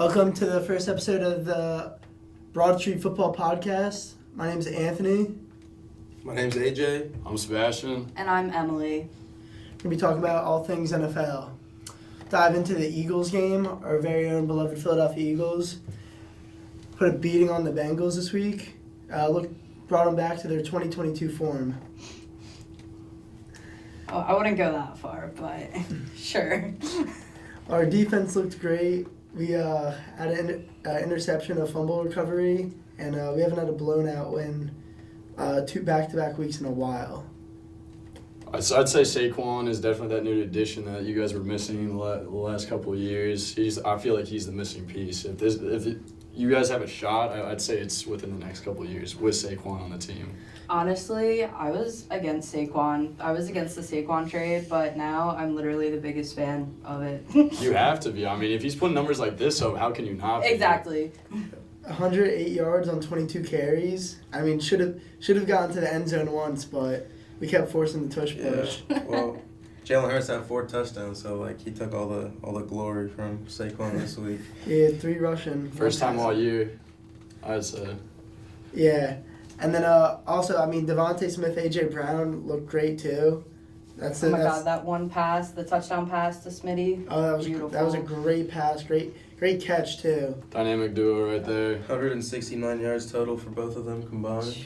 Welcome to the first episode of the Broad Street Football Podcast. My name is Anthony. My name's AJ. I'm Sebastian. And I'm Emily. We're going to be talking about all things NFL. Dive into the Eagles game. Our very own beloved Philadelphia Eagles put a beating on the Bengals this week. Brought them back to their 2022 form. Oh, I wouldn't go that far, but sure. Our defense looked great. We had an interception, a fumble recovery, and we haven't had a blown-out win two back-to-back weeks in a while. I'd say Saquon is definitely that new addition that you guys were missing the last couple of years. I feel like he's the missing piece. If you guys have a shot, I'd say it's within the next couple of years with Saquon on the team. Honestly, I was against Saquon. I was against the Saquon trade, but now I'm literally the biggest fan of it. You have to be. I mean, if he's putting numbers like this up, how can you not be? Exactly. 108 yards on 22 carries. I mean, should have gotten to the end zone once, but we kept forcing the tush push. Yeah. Well, Jalen Hurts had 4 touchdowns, so he took all the glory from Saquon this week. He had 3 rushing. First time all year, I'd say. Yeah. And then also, I mean, Devontae Smith, A.J. Brown looked great too. Oh my God, that one pass, the touchdown pass to Smitty. Oh, that was beautiful. That was a great pass, great catch too. Dynamic duo right there. 169 yards total for both of them combined.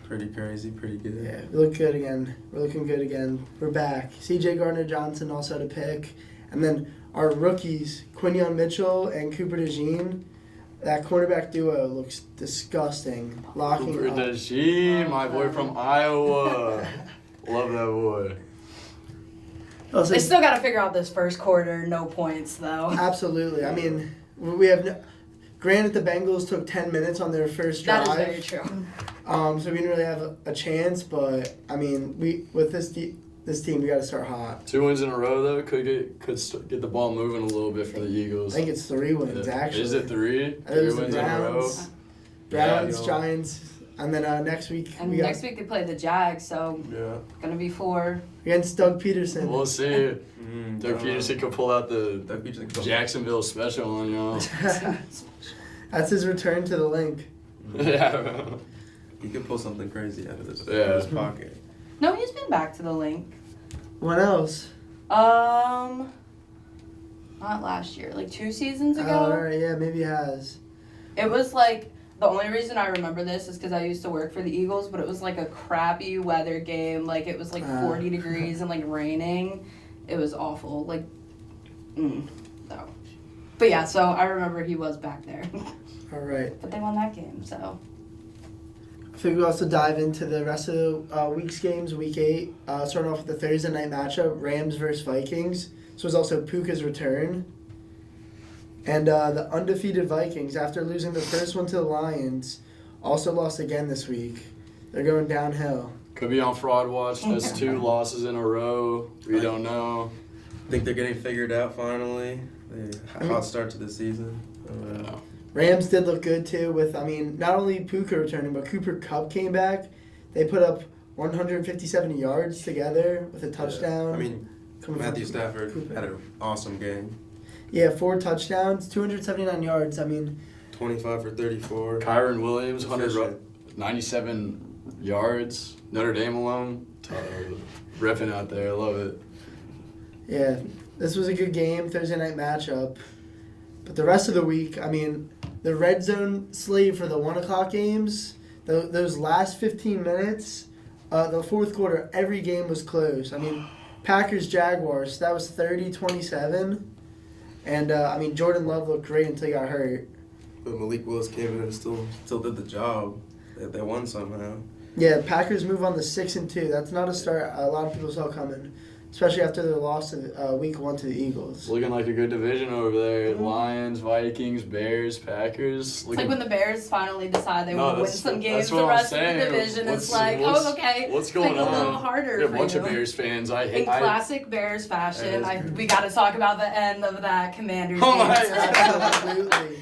Pretty crazy, pretty good. Yeah, we look good again. We're looking good again. We're back. C.J. Gardner-Johnson also had a pick. And then our rookies, Quinyon Mitchell and Cooper DeJean, that cornerback duo looks disgusting. Locking Cooper up. DeJean, my boy from Iowa. Love that boy. Also, They still got to figure out this first quarter, no points though. absolutely. I mean, we have granted the Bengals took 10 minutes on their first drive. That is very true. So we didn't really have a chance, but I mean, with this team, we got to start hot. 2 wins in a row though could get the ball moving a little bit for the Eagles. I think it's 3 wins actually. Is it 3? I think it was 3 the wins in a row. Browns, Yeah. Giants, and then next week And next week they play the Jags, so Yeah. gonna be 4. against Doug Peterson. We'll see. Doug Peterson could pull out the Doug Peterson. Jacksonville special on y'all. That's his return to the link. Yeah. He could pull something crazy out of his pocket. No, he's been back to the link. What else? Not last year, like 2 seasons ago. All right, yeah, maybe he has. It was like, the only reason I remember this is because I used to work for the Eagles, but it was like a crappy weather game. Like, it was like 40 degrees and like raining. It was awful. Like, no. But yeah, so I remember he was back there. All right. But they won that game, so. I think we also dive into the rest of the week's games, week 8. Starting off with the Thursday night matchup, Rams versus Vikings. This was also Puka's return. And the undefeated Vikings, after losing the first one to the Lions, also lost again this week. They're going downhill. Could be on fraud watch. That's 2 losses in a row. We don't know. I think they're getting figured out finally. Hot start to the season. Yeah. Rams did look good too with, I mean, not only Puka returning, but Cooper Kupp came back. They put up 157 yards together with a touchdown. I mean, Matthew Stafford Cooper. had an awesome game. Yeah, 4 touchdowns, 279 yards. I mean, 25 for 34. Kyron Williams, Efficient. 97 yards. Notre Dame alone. Repping out there. I love it. yeah, this was a good game, Thursday night matchup. But the rest of the week, I mean, the red zone slate for the 1 o'clock games, those last 15 minutes, the fourth quarter, every game was close. I mean, Packers-Jaguars, that was 30-27. And, I mean, Jordan Love looked great until he got hurt. But Malik Willis came in and still did the job. They won somehow. Yeah, Packers move on to 6-2. That's not a start a lot of people saw coming, especially after their loss of week 1 to the Eagles. It's looking like a good division over there. Lions, Vikings, Bears, Packers. It's like when the Bears finally decide they want to win some games, that's what the I'm rest of saying. the division is What's- like, what's- okay, What's going make it on? a little harder We have for a bunch you. of Bears fans. I In hate. classic Bears fashion, That is- we got to talk about the end of that Commanders Oh game. my Absolutely.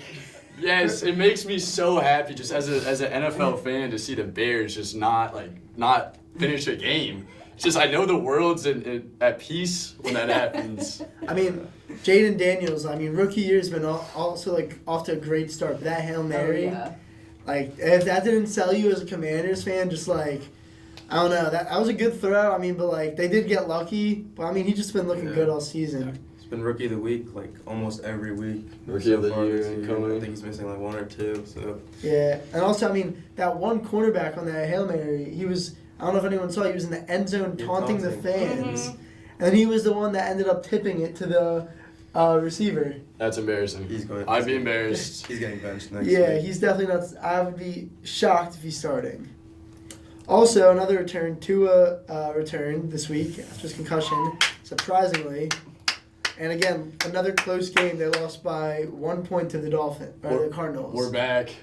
Yes, it makes me so happy just as an NFL fan to see the Bears just not finish a game. just I know the world's at peace when that happens. I mean, Jaden Daniels. I mean, rookie year's been also like off to a great start. But that Hail Mary, like if that didn't sell you as a Commanders fan, just like I don't know, that was a good throw. I mean, but like they did get lucky. But I mean, he's just been looking good all season. He's been rookie of the week like almost every week. Rookie of the year this incoming. I think he's missing like 1 or 2. So Yeah, and also I mean that one cornerback on that Hail Mary, he was. I don't know if anyone saw. He was in the end zone taunting the fans, and he was the one that ended up tipping it to the receiver. That's embarrassing. I'd be embarrassed. He's getting benched next Yeah, week. he's definitely not. I would be shocked if he's starting. Also, another return. Tua returned this week after his concussion, surprisingly. And again, another close game. They lost by 1 point to the the Cardinals. We're back.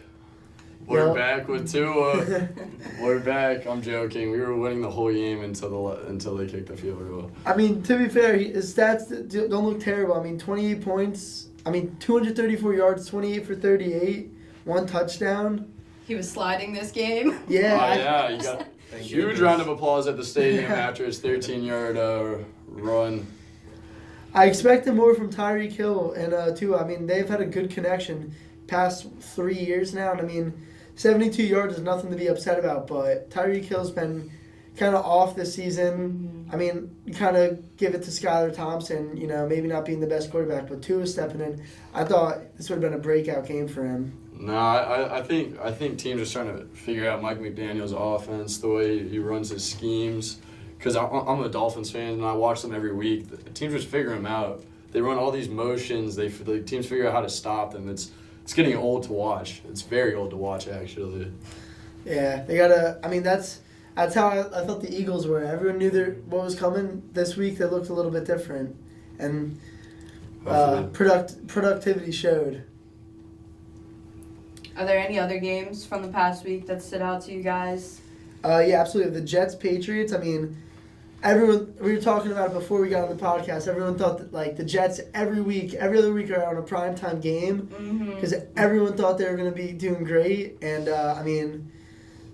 We're Yep. back with Tua. We're back. I'm joking. We were winning the whole game until they kicked the field goal. I mean, to be fair, his stats don't look terrible. I mean, 28 points. I mean, 234 yards, 28 for 38, 1 touchdown. He was sliding this game. Yeah. You got Thank huge goodness. round of applause at the stadium after his 13-yard run. I expected more from Tyreek Hill and Tua. I mean, they've had a good connection past 3 years now, and I mean, 72 yards is nothing to be upset about, but Tyreek Hill's been kind of off this season. I mean, you kind of give it to Skylar Thompson, you know, maybe not being the best quarterback, but Tua stepping in. I thought this would have been a breakout game for him. No, I think teams are starting to figure out Mike McDaniel's offense, the way he runs his schemes. Because I'm a Dolphins fan and I watch them every week. The teams just figure them out. They run all these motions. The teams figure out how to stop them. It's getting old to watch. It's very old to watch, actually. Yeah, they gotta. I mean, that's how I thought the Eagles were. Everyone knew what was coming this week. They looked a little bit different, and productivity showed. Are there any other games from the past week that stood out to you guys? Yeah, absolutely. The Jets Patriots. I mean, everyone. We were talking about it before we got on the podcast. Everyone thought that like the Jets every other week are on a primetime game because everyone thought they were going to be doing great. And I mean,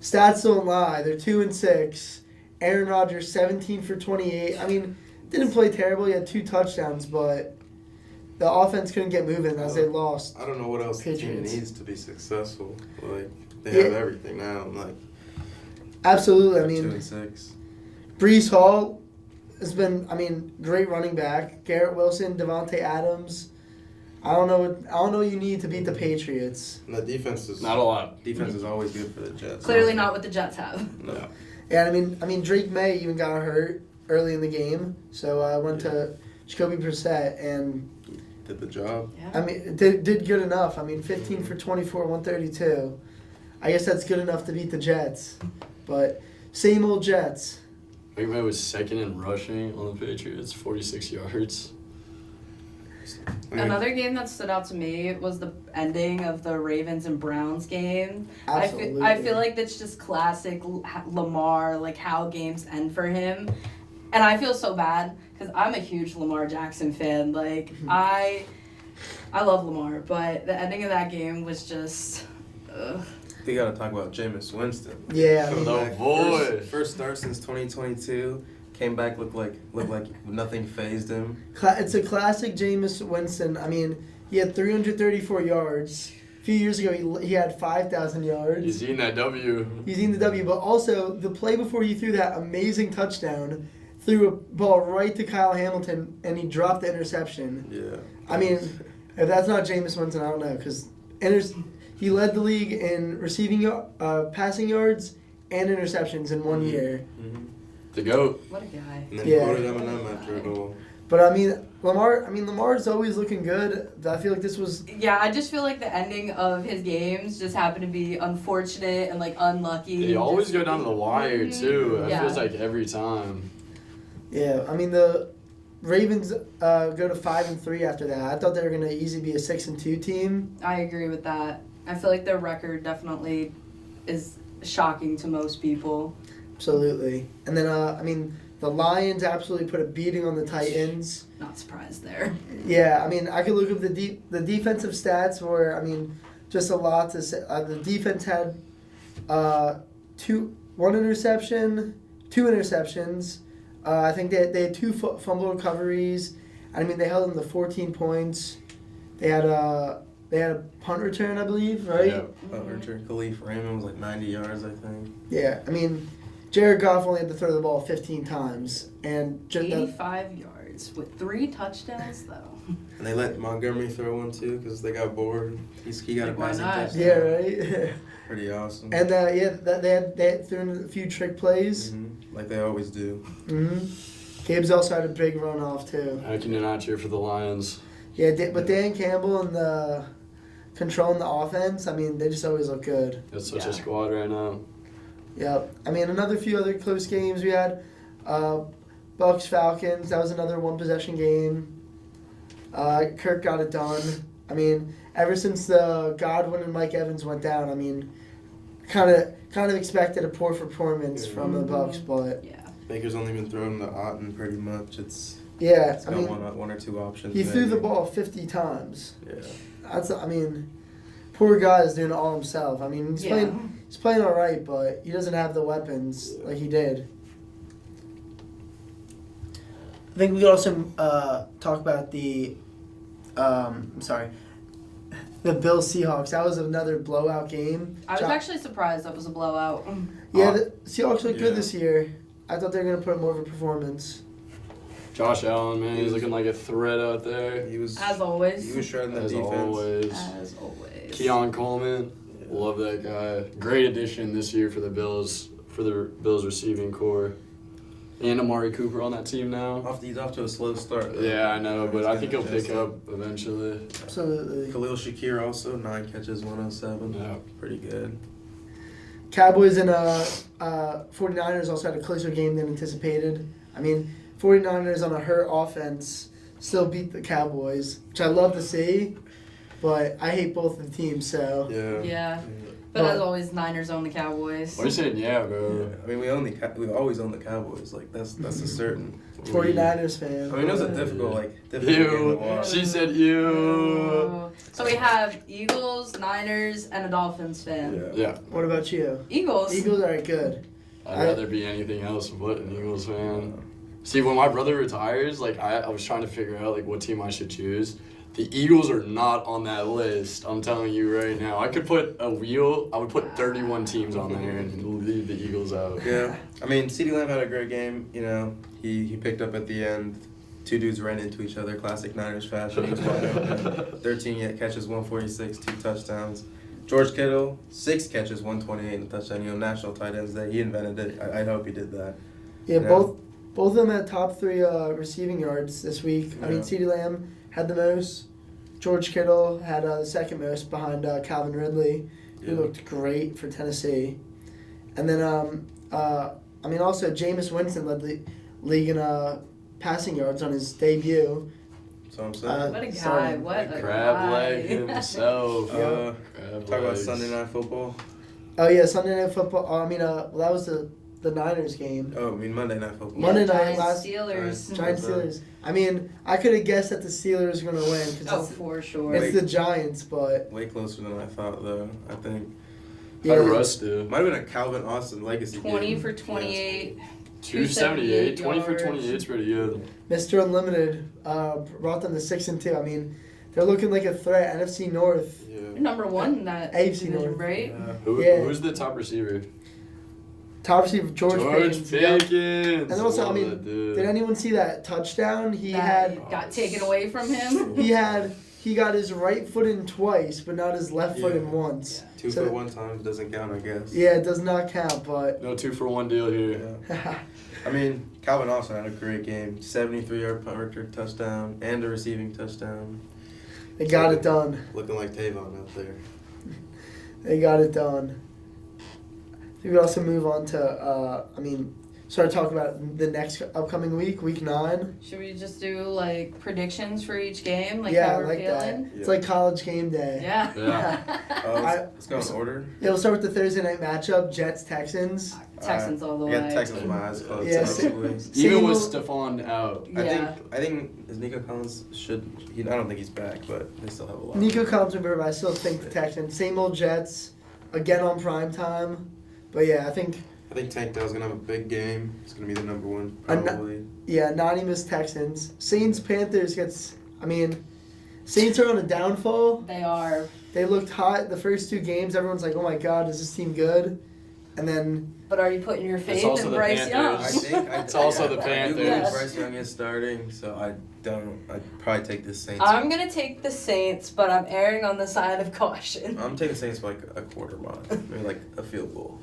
stats don't lie. They're 2-6. Aaron Rodgers 17 for 28. I mean, didn't play terrible. He had 2 touchdowns, but the offense couldn't get moving as they lost. I don't know what else the team Patriots. needs to be successful. Like they Yeah. have everything now. Like Absolutely. I mean, 2-6. Brees Hall has been, I mean, great running back. Garrett Wilson, Devontae Adams. I don't know what you need to beat the Patriots. And the defense is Not a lot. Defense is always good for the Jets. Clearly not what the Jets have. No. Yeah, I mean Drake May even got hurt early in the game, so I went to Jacoby Brissett and Did the job. I mean did good enough. I mean 15 for 24, 132. I guess that's good enough to beat the Jets, but same old Jets. McMahon was second in rushing on the Patriots, 46 yards. Another game that stood out to me was the ending of the Ravens and Browns game. Absolutely. I feel like that's just classic Lamar, like how games end for him. And I feel so bad because I'm a huge Lamar Jackson fan. Like, I love Lamar, but the ending of that game was just... Ugh. We gotta talk about Jameis Winston. Yeah, I Coming mean, The back, boy. First start since 2022. Came back, looked like nothing phased him. it's a classic Jameis Winston. I mean, he had 334 yards. A few years ago, he had 5,000 yards. He's eating that W. He's in the W, but also the play before he threw that amazing touchdown, threw a ball right to Kyle Hamilton, and he dropped the interception. Yeah. I mean, if that's not Jameis Winston, I don't know, because he led the league in passing yards and interceptions in 1 year. Mm-hmm. The GOAT. What a guy. And then Yeah. he quoted Eminem after it all. But I mean, Lamar's always looking good. I feel like this was. Yeah, I just feel like the ending of his games just happened to be unfortunate and like unlucky. They always Just- go down to the wire, too. It Yeah. feels like every time. Yeah, I mean the Ravens go to 5-3 after that. I thought they were gonna easily be a 6-2 team. I agree with that. I feel like their record definitely is shocking to most people. Absolutely. And then I mean the Lions absolutely put a beating on the Titans. Not surprised there. Yeah, I mean I could look up the defensive stats where I mean just a lot to say. The defense had 2 interceptions, I think they had 2 fumble recoveries. I mean, they held them to 14 points. They had a punt return, I believe, right? Yeah. Richard Khalif Raymond was like 90 yards, I think. Yeah, I mean, Jared Goff only had to throw the ball 15 times, and just 85 yards with 3 touchdowns, though. And they let Montgomery throw one too because they got bored. He got a Like, why passing not? touchdown. yeah, right. Pretty awesome. And they had thrown a few trick plays. Like they always do. Gabe's also had a big run off too. How can you not cheer for the Lions? Yeah, but Dan Campbell and the controlling the offense. I mean, they just always look good. That's such Yeah. a squad right now. Yep. I mean, another few other close games we had. Bucks Falcons. That was another 1 possession game. Kirk got it done. I mean, ever since the Godwin and Mike Evans went down, I mean, kind of expected a poor performance from the Bucks, but Yeah. Baker's only been throwing the Otten pretty much. It's yeah, I got mean, one or two options. he threw maybe. the ball 50 times. Yeah. I mean, poor guy is doing it all himself. I mean, he's Yeah. playing all right, but he doesn't have the weapons like he did. I think we could also talk about the the Bills Seahawks. That was another blowout game. I was actually surprised that was a blowout. Yeah, the Seahawks look Yeah. good this year. I thought they were gonna put up more of a performance. Josh Allen, man, he's looking like a threat out there. He was As always. He was shredding the As defense. always. As always. Keon Coleman, Yeah. love that guy. Great addition this year for the Bills receiving core. And Amari Cooper on that team now. He's off to a slow start. though. Yeah, I know, but I think he'll Just- pick up eventually. Absolutely. Khalil Shakir also 9 catches, 107. Yeah. Pretty good. Cowboys and 49ers also had a closer game than anticipated. I mean, 49ers on a hurt offense still beat the Cowboys, which I love to see, but I hate both of the teams, so. Yeah. Yeah. But as always, Niners own the Cowboys. What are you saying? Yeah, bro. I mean, we've always owned the Cowboys. Like that's a certain. 49ers fan. I mean, it was a difficult game to You. watch. She said you. Oh. So we have Eagles, Niners, and a Dolphins fan. Yeah. Yeah. What about you? Eagles. Eagles are good. I'd rather be anything else but an Eagles fan. See, when my brother retires, like I was trying to figure out like what team I should choose. The Eagles are not on that list. I'm telling you right now. I could put a wheel. I would put 31 teams on there and leave the Eagles out. Yeah. I mean, CeeDee Lamb had a great game. You know, he picked up at the end. 2 dudes ran into each other, classic Niners fashion. He was wide open. 13 catches, 146, 2 touchdowns. George Kittle, 6 catches, 128, and a touchdown. You know, National Tight Ends Day. He invented it. I hope he did that. Yeah, Yeah. both of them had top 3 receiving yards this week. I mean, Yeah. CeeDee Lamb had the most. George Kittle had the second most behind Calvin Ridley, who Yeah. looked great for Tennessee. And then, I mean, also Jameis Winston led the league in passing yards on his debut. So I'm saying. What a guy. Sorry. What a Crab guy. leg himself. Uh, Crab talk about legs. Sunday Night Football. Oh yeah, Sunday Night Football. Well, that was the Niners game. Oh, I mean Monday Night Football. Monday night Giants, last- Steelers. Giants Steelers. I mean, I could have guessed that the Steelers were gonna win Oh, because for sure. it's the Giants, but Way closer than I thought, though. I think How did Russ do? might have been a Calvin Austin legacy 20 game. for 28. 278. 20 for yards. 28 is pretty good. Mr. Unlimited brought them to 6-2. I mean, they're looking like a threat. NFC North. Yeah. Number 1 in that AFC division, North. right? Yeah. Who's the top receiver? Top receiver George Pickens. Yep. Pickens. And also, I Love mean, that dude. Did anyone see that touchdown? He That got taken away from him. he got his right foot in twice, but not his left foot Yeah. in once. 2 So- for 1 time doesn't count, I guess. Yeah, it does not count, but No 2-for-1 deal here. Yeah. I mean, Calvin Austin had a great game. 73-yard punt return touchdown and a receiving touchdown. they got it done. Looking like Tavon out there. They got it done. We could also move on to, start talking about the next upcoming week, week 9. Should we just do like predictions for each game? Like yeah, how I we're like that. feeling? It's like college game day. Yeah. Yeah. Let's go in order. Yeah, we'll start with the Thursday night matchup, Jets-Texans. Texans all the I way. got Texans with my eyes closed. Yeah, probably. Same Even with old- Stephon out. Yeah. I think is Nico Collins I don't think he's back, but they still have a lot. Nico Collins and I still think the Texans. Same old Jets, again on prime time. But yeah, I think I think Tank Dell's gonna have a big game. It's gonna be the number one I'm not- probably. Yeah, anonymous Texans. Saints Panthers gets. I mean, Saints are on a downfall. They are. They looked hot the first 2 games. Everyone's like, "Oh my God, is this team good?" And then But are you putting your faith also in the Bryce Young? Panthers. It's also the I do Panthers. believe Yes. Bryce Young is starting, so I'd probably take the Saints. I'm gonna take the Saints, but I'm erring on the side of caution. I'm taking Saints by like a quarter mile, maybe like a field goal.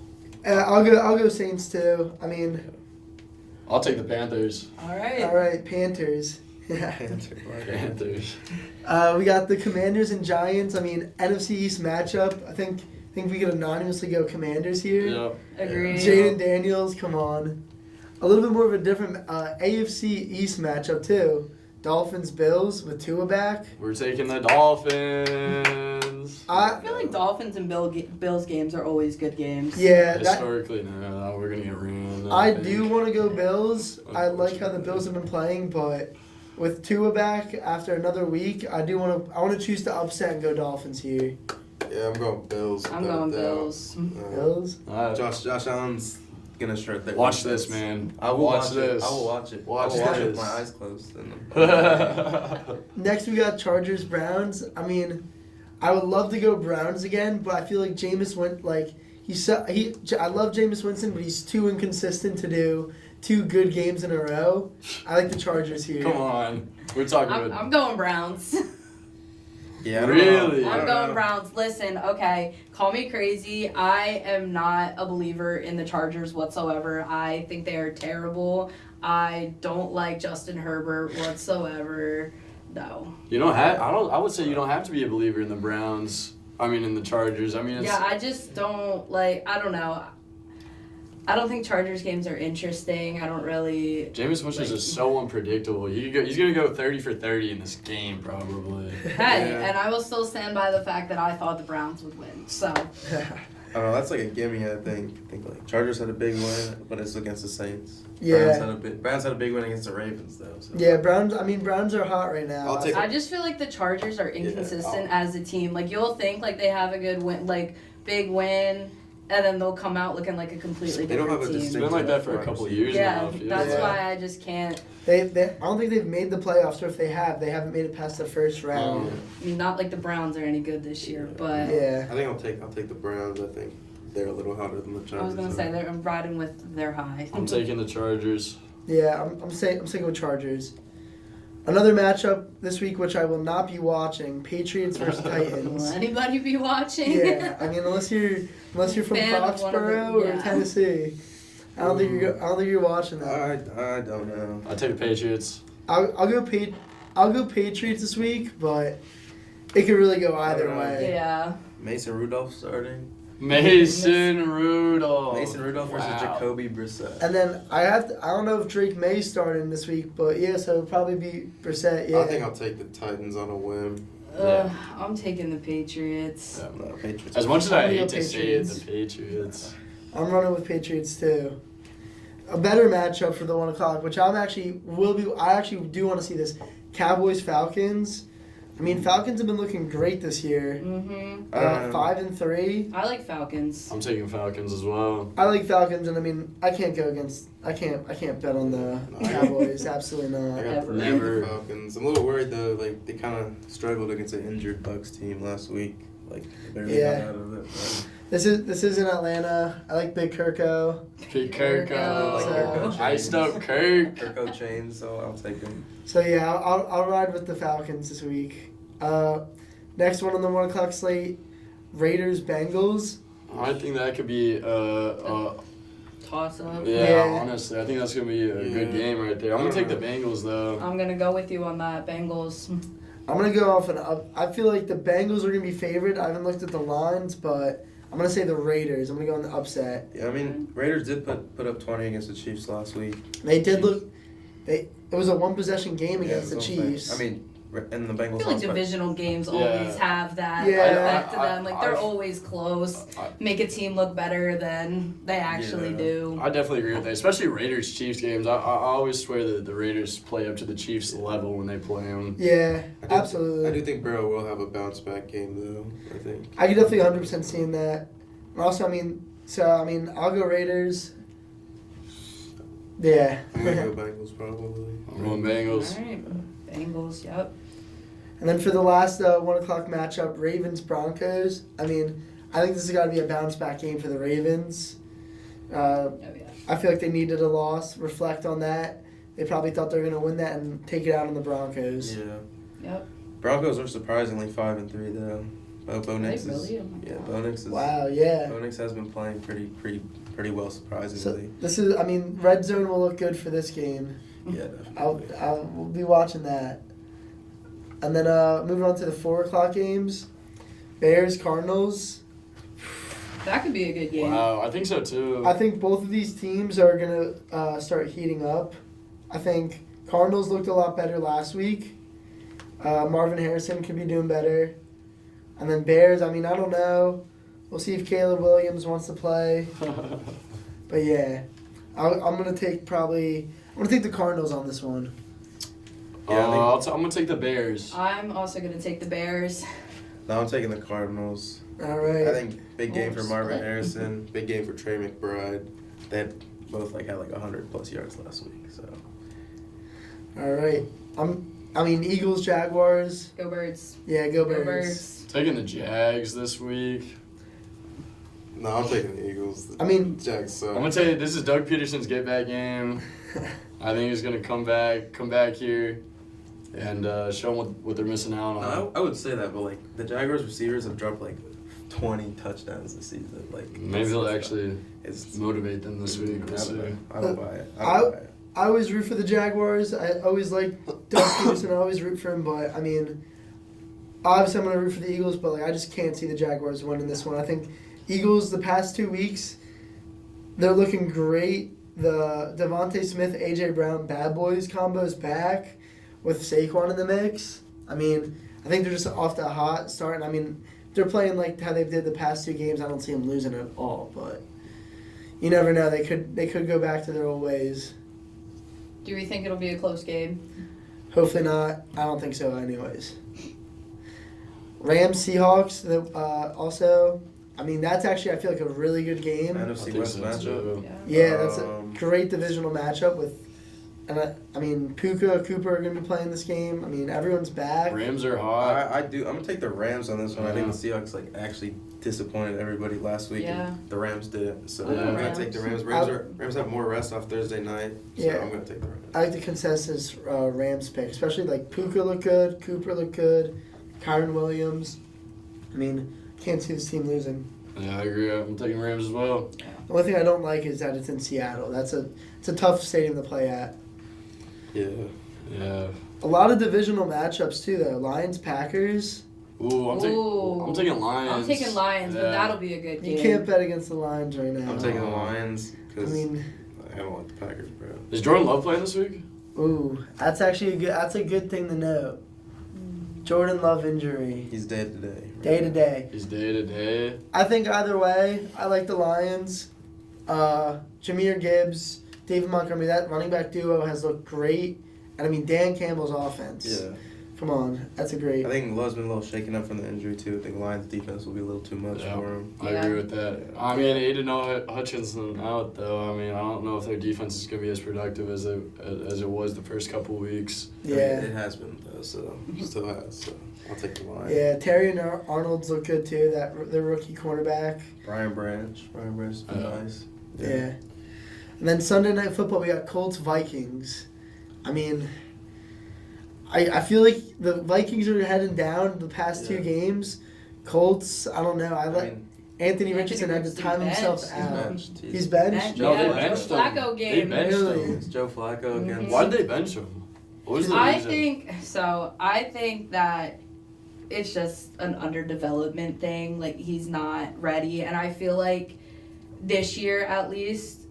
I'll go Saints too. I mean, I'll take the Panthers. All right. all right, Panthers. Yeah. Panthers. We got the Commanders and Giants. I mean, NFC East matchup. I think we could anonymously go Commanders here. Yep. Agreed. Jaden Daniels, come on. A little bit more of a different AFC East matchup too. Dolphins Bills with Tua back. We're taking the Dolphins. I feel like Dolphins and Bills games are always good games. Yeah, that, Historically, no, we're gonna get ruined. I think. do want to go Bills. I like how the Bills have been playing, but with Tua back after another week, I want to choose to upset and go Dolphins here. Yeah, I'm going Bills. I'm without going a doubt. Bills. Bills. Josh Allen's gonna start that. Watch this, man. I will watch watch this. It. I will watch it. Watch I will watch it with this. my eyes closed. Next, we got Chargers Browns. I mean, I would love to go Browns again, but I feel like Jameis went like I love Jameis Winston, but he's too inconsistent to do 2 good games in a row. I like the Chargers here. Come on, we're talking about. I'm going Browns. Yeah, I don't Really? know. I I'm don't going know. Browns. Listen, okay, call me crazy. I am not a believer in the Chargers whatsoever. I think they are terrible. I don't like Justin Herbert whatsoever. No. You don't have. I would say you don't have to be a believer in the Browns. I mean, in the Chargers. I mean, it's, Yeah, I just don't like. I don't know. I don't think Chargers games are interesting. I don't really. Jameis Winston is just so unpredictable. He's gonna go 30 for 30 in this game probably. Hey, Yeah. and I will still stand by the fact that I thought the Browns would win. So I don't know. That's like a gimme. I think like Chargers had a big win, but it's against the Saints. Yeah. Browns had a big win against the Ravens though. So. Yeah, Browns. I mean, Browns are hot right now. I'll take- I just feel like the Chargers are inconsistent as a team. Like you'll think like they have a good win, like big win, and then they'll come out looking like a completely They don't different have a team. It's been like that for a couple of years Yeah, now. I feel that's like. why I just can't. They I don't think they've made the playoffs, or if they haven't made it past the first round. I mean, not like the Browns are any good this year, but Yeah. I think I'll take the Browns. I think they're a little hotter than the Chargers. I was gonna say I'm riding with their high. I'm taking the Chargers. Yeah, I'm sticking with Chargers. Another matchup this week, which I will not be watching: Patriots versus Will Titans. anybody be watching? Yeah, I mean, unless you're from Fan of one of Foxborough them, or yeah. Tennessee, I don't think you're watching that. I don't know. I take the Patriots. I'll go Patriots this week, but it could really go either way. Yeah. Mason Rudolph starting. Mason Rudolph. Mason Rudolph versus Wow. Jacoby Brissett. And then I don't know if Drake May's starting this week, but yeah, so it'll probably be Brissett. Yeah. I think I'll take the Titans on a whim. I'm taking the Patriots. Yeah. No, Patriots. As much as I I'm gonna hate go to say it, Patriots. the Patriots. I'm running with Patriots too. A better matchup for the 1 o'clock, which I actually do want to see this. Cowboys Falcons. I mean, Falcons have been looking great this year. Mm-hmm. 5-3. I like Falcons. I'm taking Falcons as well. I like Falcons, and I mean, I can't bet on the Cowboys. Absolutely I not. got the Never. Falcons. I'm a little worried though. Like they kind of struggled against an injured Bucks team last week. Like they barely Yeah. got out of it. But This is in Atlanta. I like Big Kirko. Pick Kirk. Kirk. Iced up Kirk. Kirko chains, so I'll take him. So yeah, I'll ride with the Falcons this week. Next one on the 1 o'clock slate, Raiders Bengals. I think that could be Toss up. Yeah. honestly, I think that's gonna be a good Yeah. game right there. I'm gonna take the Bengals though. I'm gonna go with you on that. Bengals. I'm gonna go off and up. I feel like the Bengals are gonna be favored. I haven't looked at the lines, but I'm gonna say the Raiders. I'm gonna go on the upset. Yeah, I mean Raiders did put up 20 against the Chiefs last week. They did look. It was a 1 possession game Yeah, against the that's what I'm saying. Chiefs. I mean, and the Bengals. I feel like lost by- divisional games Yeah. always have that Yeah. effect to I- them. Like they're I- always close. I- Make a team look better than they actually Yeah. do. I definitely agree with that, especially Raiders Chiefs games. I always swear that the Raiders play up to the Chiefs level when they play them. Yeah, I do absolutely. think Burrow will have a bounce back game though. I think. I could definitely 100% see that. And also, I mean, So I mean, I'll go Raiders. Yeah. I'm gonna go Bengals probably. I'm going Bengals. All right, Bengals. Yep. And then for the last 1 o'clock matchup, Ravens Broncos. I mean, I think this has got to be a bounce back game for the Ravens. Oh yeah. I feel like they needed a loss. Reflect on that. They probably thought they were going to win that and take it out on the Broncos. Yeah. Yep. Broncos are surprisingly 5-3 though. Bo Nix They is really? Oh my yeah. God. Bo Nix is Wow, yeah. Bo Nix has been playing pretty well surprisingly. So this is, I mean, red zone will look good for this game. Yeah, definitely. I'll we'll be watching that. And then moving on to the 4 o'clock games, Bears Cardinals. That could be a good game. Wow, I think so too. I think both of these teams are gonna start heating up. I think Cardinals looked a lot better last week. Marvin Harrison could be doing better. And then Bears, I mean, I don't know. We'll see if Caleb Williams wants to play. But yeah, I'm gonna take the Cardinals on this one. Yeah, I think- I'm gonna take the Bears. I'm also gonna take the Bears. No, I'm taking the Cardinals. All right. I think big game for Marvin split. Harrison, big game for Trey McBride. They both had 100+ yards last week. So All right. I mean, Eagles Jaguars. Go Birds. Yeah, go Go Bears. Birds. Taking the Jags this week. no, I'm taking the Eagles. I mean, Jags. I'm gonna tell you, this is Doug Peterson's get back game. I think he's gonna come back here, and show them what they're missing out on. No, I would say that, but the Jaguars receivers have dropped 20 touchdowns this season. Maybe he'll actually It's motivate them this week. We'll see. I don't buy it. I don't buy it. I always root for the Jaguars. I always like Doug Peterson. I always root for him, but I mean, obviously I'm gonna root for the Eagles, but I just can't see the Jaguars winning this one. I think Eagles the past 2 weeks, they're looking great. The Devontae Smith, AJ Brown, Bad Boys combo is back with Saquon in the mix. I mean, I think they're just off to a hot start. And I mean, they're playing like how they did the past 2 games. I don't see them losing at all, but you never know. They could go back to their old ways. Do we think it'll be a close game? Hopefully not. I don't think so anyways. Rams Seahawks also. I mean, that's actually, I feel like, a really good game. I NFC think West so, matchup. too. Yeah, that's a Um, great divisional matchup with, and I mean, Puka, Cooper are going to be playing this game. I mean, everyone's back. Rams are hot. I do. I'm gonna take the Rams on this one. I think Yeah. the Seahawks actually disappointed everybody last week, Yeah. and the Rams did. So Yeah. I'm gonna take the Rams. Rams have more rest off Thursday night, so Yeah. I'm gonna take the Rams. I like the consensus Rams pick, especially Puka looked good, Cooper looked good, Kyron Williams. I mean, can't see this team losing. Yeah, I agree. I'm taking Rams as well. The only thing I don't like is that it's in Seattle. It's a tough stadium to play at. Yeah. Yeah. A lot of divisional matchups too, though. Lions, Packers. Ooh, I'm Ooh. taking Lions. I'm taking Lions, but Yeah. that'll be a good game. You can't bet against the Lions right now. I'm taking the Lions I because mean, I don't like the Packers, bro. Is Jordan Love playing this week? ooh, that's actually a good thing to know. Jordan Love injury, He's dead today. day to day. He's day to day. I think either way, I like the Lions. Jahmyr Gibbs, David Montgomery, that running back duo has looked great. And I mean, Dan Campbell's offense. Yeah. Come on, that's a great. I think Love's been a little shaken up from the injury too. I think Lions defense will be a little too much Yeah. for him. I Yeah. agree with that. I mean, Aiden Hutchinson out though. I mean, I don't know if their defense is gonna be as productive as it was the first couple weeks. I mean, Yeah. it has been though, so still has. So I'll take the Lions. Yeah, Terry and Arnold's look good too. Their rookie cornerback. Brian Branch has been Yeah. nice. Yeah. And then Sunday Night Football, we got Colts Vikings. I mean, I feel like the Vikings are heading down the past 2 Yeah. games. Colts, I don't know. I Anthony Anthony Richardson had to Richardson time himself benched. out. benched. He's benched? No, they Yeah, benched Joe him. Flacco They game. benched Really? him. It's Joe Flacco Mhm. against. Why did they bench him? What was the I reason? think that it's just an underdevelopment thing. Like, he's not ready. And I feel like this year, at least,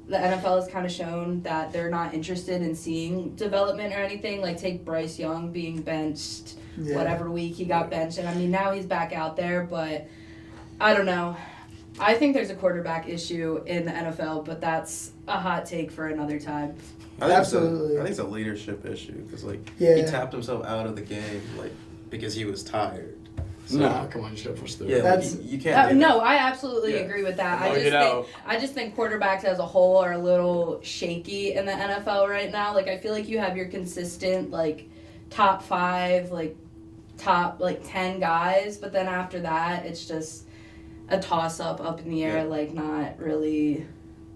the NFL has kind of shown that they're not interested in seeing development or anything. Like, take Bryce Young being benched Yeah. whatever week he got benched. And I mean, now he's back out there, but I don't know. I think there's a quarterback issue in the NFL, but that's a hot take for another time. Absolutely. I think it's a leadership issue because he Yeah. tapped himself out of the game because he was tired. So, No, come on, you just gotta push through. Yeah, That's- you can't. Do No, that. I absolutely Yeah. agree with that. Knock it out. I just think quarterbacks as a whole are a little shaky in the NFL right now. Like I feel like you have your consistent like top 5, like top like 10 guys, but then after that it's just a toss up in the air, Yeah. like not really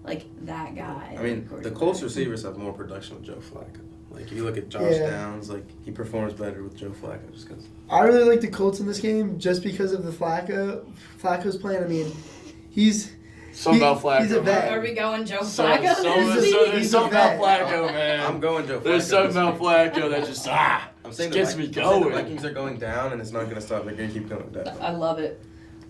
like that guy. I mean, the quarterback. Colts receivers have more production with Joe Flacco. Like, if you look at Josh Yeah. Downs, like, he performs better with Joe Flacco just because. I really like the Colts in this game just because of the Flacco's playing. I mean, he's Something about Flacco. he's a vet. Are we going Joe So, Flacco? He's a- there's he's a something about vet. Flacco, man. I'm going Joe Flacco. There's something this about week. Flacco that just I'm saying the gets me I'm saying going. The Vikings are going down, and it's not going to stop. They're going to keep going down. I love it.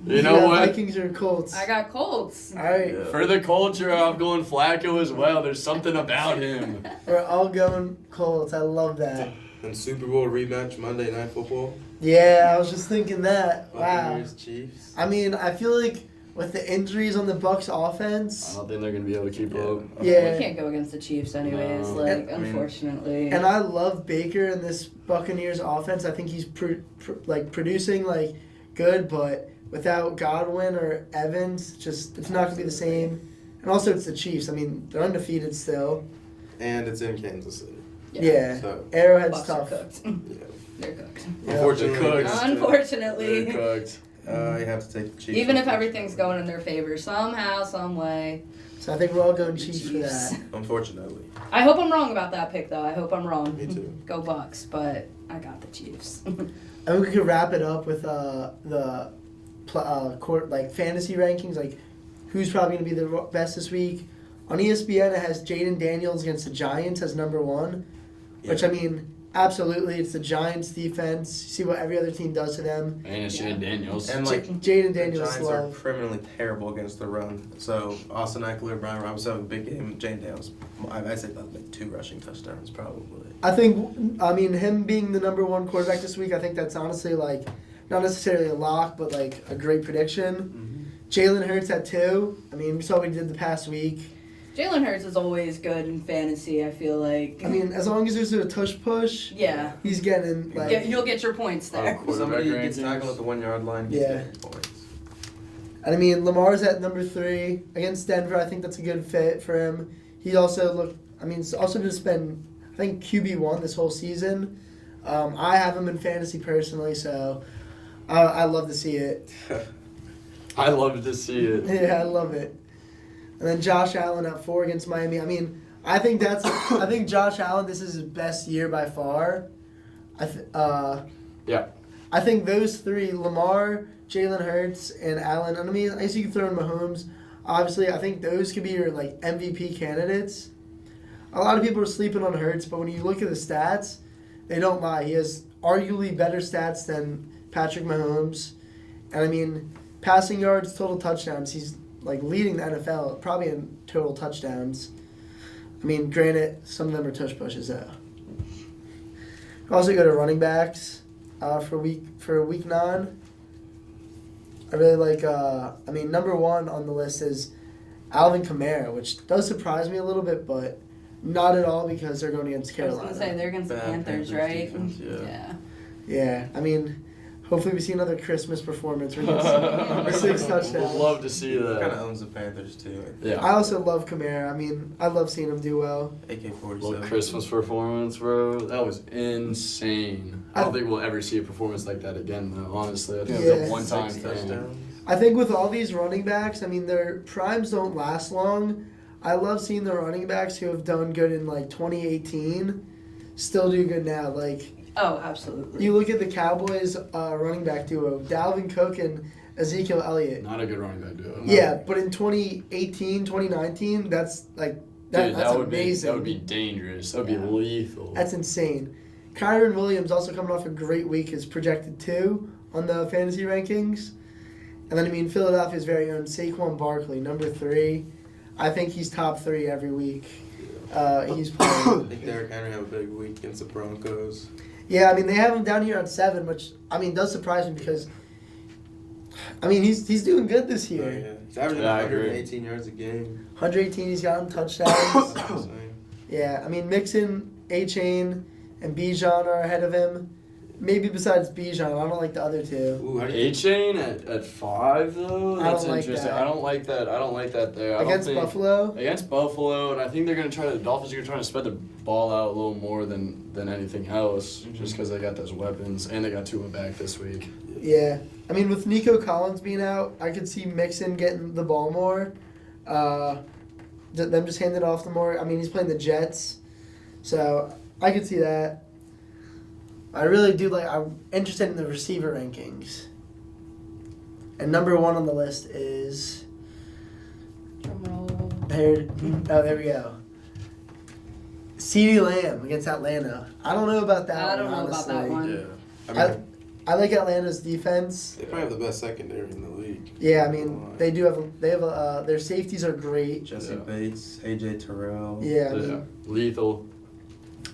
You know got what? Vikings or Colts. I got Colts. All right, Yeah. For the culture, I'm going Flacco as well. There's something about him. we're all going Colts. I love that. And Super Bowl rematch Monday Night Football. Yeah, I was just thinking that. Wow. Buccaneers, Chiefs. I mean, I feel like with the injuries on the Bucks I offense, don't think they're gonna be able to keep up. Yeah. We can't go against the Chiefs anyways, No. like I mean- unfortunately. and I love Baker in this Buccaneers offense. I think he's producing like good, but without Godwin or Evans, just it's not gonna be the same. And also, it's the Chiefs. I mean, they're undefeated still. And it's in Kansas City. Yeah, So, Arrowhead's Bucks are tough. cooked. yeah. They're cooked. Yeah. Unfortunately, They're cooked. against, Unfortunately. They're cooked. you have to take the Chiefs. Even if everything's going in their favor somehow, some way. So I think we're all going Chiefs for Chiefs. that. Unfortunately. I hope I'm wrong about that pick though. I hope I'm wrong. Me too. Go Bucks, but I got the Chiefs. And we could wrap it up with the court like fantasy rankings, like who's probably going to be the best this week. On ESPN, it has Jaden Daniels against the Giants as number 1, which I mean, absolutely, it's the Giants' defense. See what every other team does to them. And it's Shane Daniels. And like Jaden the Daniels Giants are love. criminally terrible against the run. So Austin Eckler, Brian Robinson have a big game. Jane Daniels, I'd say that's like 2 rushing touchdowns probably. I mean, him being the number 1 quarterback this week, I think that's honestly like not necessarily a lock, but like a great prediction. Jalen Hurts at 2. I mean, we saw what he did the past week. Jalen Hurts is always good in fantasy, I feel like. I mean, as long as there's a tush push, yeah. he's getting like. You'll get your points there. Somebody Quarterback gets rankings. tackled at the 1 yard line. He's Yeah. getting points. And I mean, Lamar's at number 3 against Denver. I think that's a good fit for him. He also looked. I mean, also just been. I think QB1 this whole season. I have him in fantasy personally, so I love to see it. I love to see it. Yeah, I love it. And then Josh Allen at 4 against Miami. I mean, I think Josh Allen. This is his best year by far. Yeah. I think those 3, Lamar, Jalen Hurts, and Allen. And I mean, I guess you can throw in Mahomes. Obviously, I think those could be your like MVP candidates. A lot of people are sleeping on Hurts, but when you look at the stats, they don't lie. He has arguably better stats than Patrick Mahomes. And I mean, passing yards, total touchdowns, he's like leading the NFL, probably in total touchdowns. I mean, granted, some of them are tush pushes though. Also go to running backs for week 9. I really like. I mean, number 1 on the list is Alvin Kamara, which does surprise me a little bit, but not at all because they're going against I was Carolina. gonna say they're against the Bad Panthers, Panthers right? defense, yeah. Yeah, I mean, hopefully we see another Christmas performance where he gets 6 Would touchdowns. love to see He kind of that. owns the Panthers too. Yeah. I also love Kamara. I mean, I love seeing him do well. AK-47. Little Christmas performance, bro. That was insane. I don't think we'll ever see a performance like that again, though. Honestly, I think it was Yeah. a one-time 6 thing. touchdowns. I think with all these running backs, I mean, their primes don't last long. I love seeing the running backs who have done good in like 2018 still do good now. Like, Oh, absolutely. you look at the Cowboys running back duo, Dalvin Cook and Ezekiel Elliott. Not a good running back duo. Yeah, but in 2018, 2019, that's like that's Dude, amazing. That would be dangerous. That would Yeah. be lethal. That's insane. Kyron Williams also coming off a great week is projected 2 on the fantasy rankings. And then, I mean, Philadelphia's very own Saquon Barkley, number 3. I think he's top 3 every week. He's I playing. think Derrick Henry have a big week against the Broncos. Yeah, I mean, they have him down here at 7, which, I mean, does surprise me because, I mean, he's doing good this Yeah, year. yeah. He's averaging Yeah, I agree. 118 yards a game. 118, he's gotten touchdowns. Insane. Yeah, I mean, Mixon, A-Chain, and Bijan are ahead of him. maybe besides Bijan. I don't like the other two. Ooh, how do you A-Chain at 5 though. I That's don't like interesting. that. I don't like that. I don't like that there. Against Buffalo? Against Buffalo, and I think they're gonna try. The Dolphins are gonna try to spread the ball out a little more than anything else, just because they got those weapons and they got Tua back this week. Yeah. I mean, with Nico Collins being out, I could see Mixon getting the ball more. Them just handing it off the more. I mean, he's playing the Jets, so I could see that. I really do like. I'm interested in the receiver rankings. And number 1 on the list is Drumroll. there we go. CeeDee Lamb against Atlanta. I don't know about that. I don't one, know about that honestly. one. I mean, I like Atlanta's defense. They probably have the best secondary in the league. Yeah, I mean they do have. They have. Their safeties are great. Jesse Yeah. Bates, AJ Terrell, Yeah, I mean, Lethal.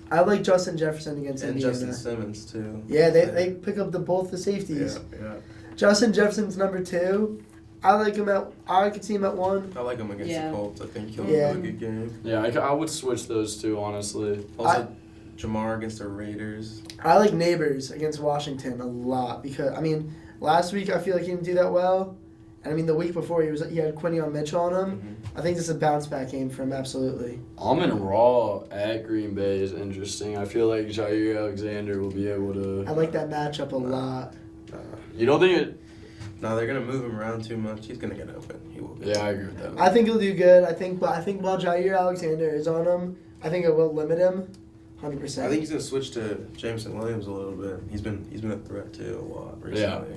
I like Justin Jefferson against and Indiana. Justin Simmons too. Yeah, they pick up both the safeties. Yeah. Justin Jefferson's number 2. I like him at. I could see him at 1. I like him against Yeah. the Colts. I think he'll Yeah. do a good game. Yeah, I would switch those two honestly. Also, Jamar against the Raiders. I like Neighbors against Washington a lot because I mean last week I feel like he didn't do that well, and I mean the week before he had Quinion Mitchell on him. Mm-hmm. I think this is a bounce back game for him. Absolutely. Amon Raw at Green Bay is interesting. I feel like Jair Alexander will be able to. I like that matchup a lot. You don't think it? No, they're gonna move him around too much. He's gonna get open. He will. Get Yeah, I agree with that. I think he'll do good. I think while Jair Alexander is on him, I think it will limit him, 100%. I think he's gonna switch to Jameson Williams a little bit. He's been a threat too a lot recently.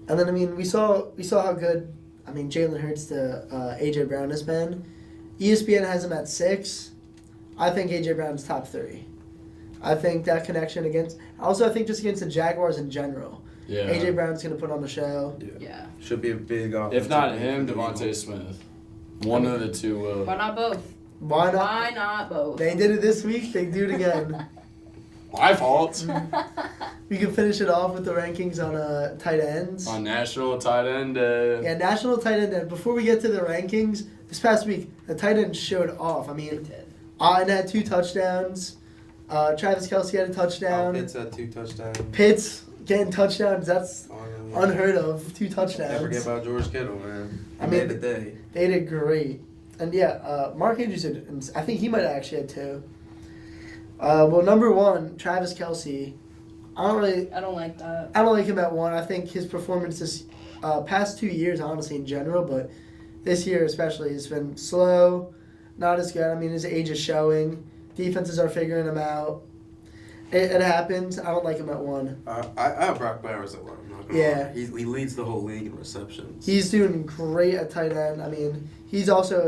And then I mean we saw how good Jalen Hurts to AJ Brown has been. ESPN has him at 6. I think AJ Brown's top 3. I think that connection against. Also, I think just against the Jaguars in general, Yeah. AJ Brown's gonna put on the show. Yeah. Should be a big offense. If not him, Devontae Smith. One of the two will. Why not both? Why not? Why not both? They did it this week. They do it again. My fault. We can finish it off with the rankings on tight ends. On National Tight End Day. Yeah, national tight end. And before we get to the rankings, this past week the tight end showed off. I They mean, did. Otten had 2 touchdowns. Travis Kelce had a touchdown. Pitts had 2 touchdowns. Pitts getting touchdowns. That's Oh, yeah. unheard of. 2 Can't touchdowns. forget about George Kittle, man. He I mean- made the day. They did great. And yeah, Mark Andrews did. I think he might have actually had 2. Well, number 1, Travis Kelce. I don't like that. don't like him at 1. I think his performance this past 2 years, honestly, in general, but this year especially, has been slow, not as good. I mean, his age is showing. Defenses are figuring him out. It happens. I don't like him at 1. I have Brock Bowers at 1. I'm not gonna Yeah. lie. He leads the whole league in receptions. He's doing great at tight end. I mean, he's also a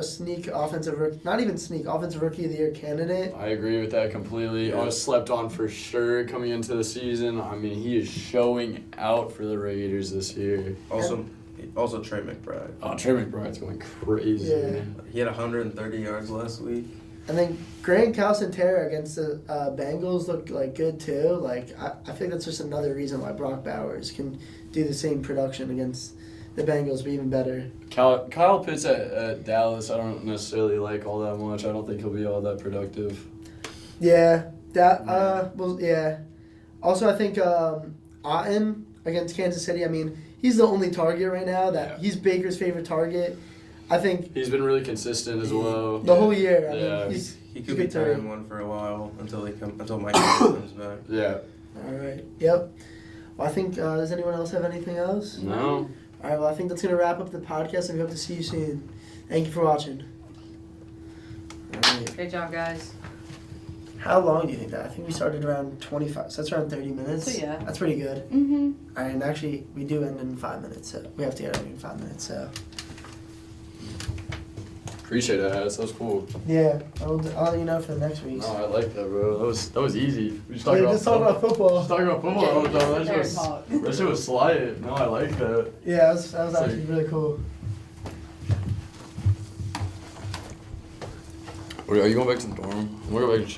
offensive rookie of the year candidate. I agree with that completely. Yeah. I was slept on for sure coming into the season. I mean, he is showing out for the Raiders this year. Also Trey McBride. Oh, Trey McBride's going crazy. Yeah. He had 130 yards last week. And then Grant Calcaterra against the Bengals looked like good too. Like I think that's just another reason why Brock Bowers can do the same production against the Bengals, but even better. Kyle Pitts at Dallas, I don't necessarily like all that much. I don't think he'll be all that productive. Yeah, yeah. Also, I think Otten against Kansas City. I mean, he's the only target right now. He's Baker's favorite target. I think He's been really consistent as well. the whole year. I Yeah. mean, he's He could be good target. turning one for a while until Mike comes back. Yeah. All right. Yep. Well, I think does anyone else have anything else? No. All right. Well, I think that's gonna wrap up the podcast, and we hope to see you soon. Thank you for watching. All right. Great job, guys. How long do you think that? I think we started around 25, so that's around 30 minutes. So, yeah. That's pretty good. Mm-hmm. All right, and actually, we do end in 5 minutes, so we have to get out in 5 minutes, so. Appreciate it, Haz. That was cool. Yeah, I'll let you know for the next week. No, I like that, bro. That was easy. We just Yeah, just talk about football. Just talking about football all the time. There, talk. That shit was slight. No, I like that. Yeah, that was actually really cool. Are you going back to the dorm? I'm going back to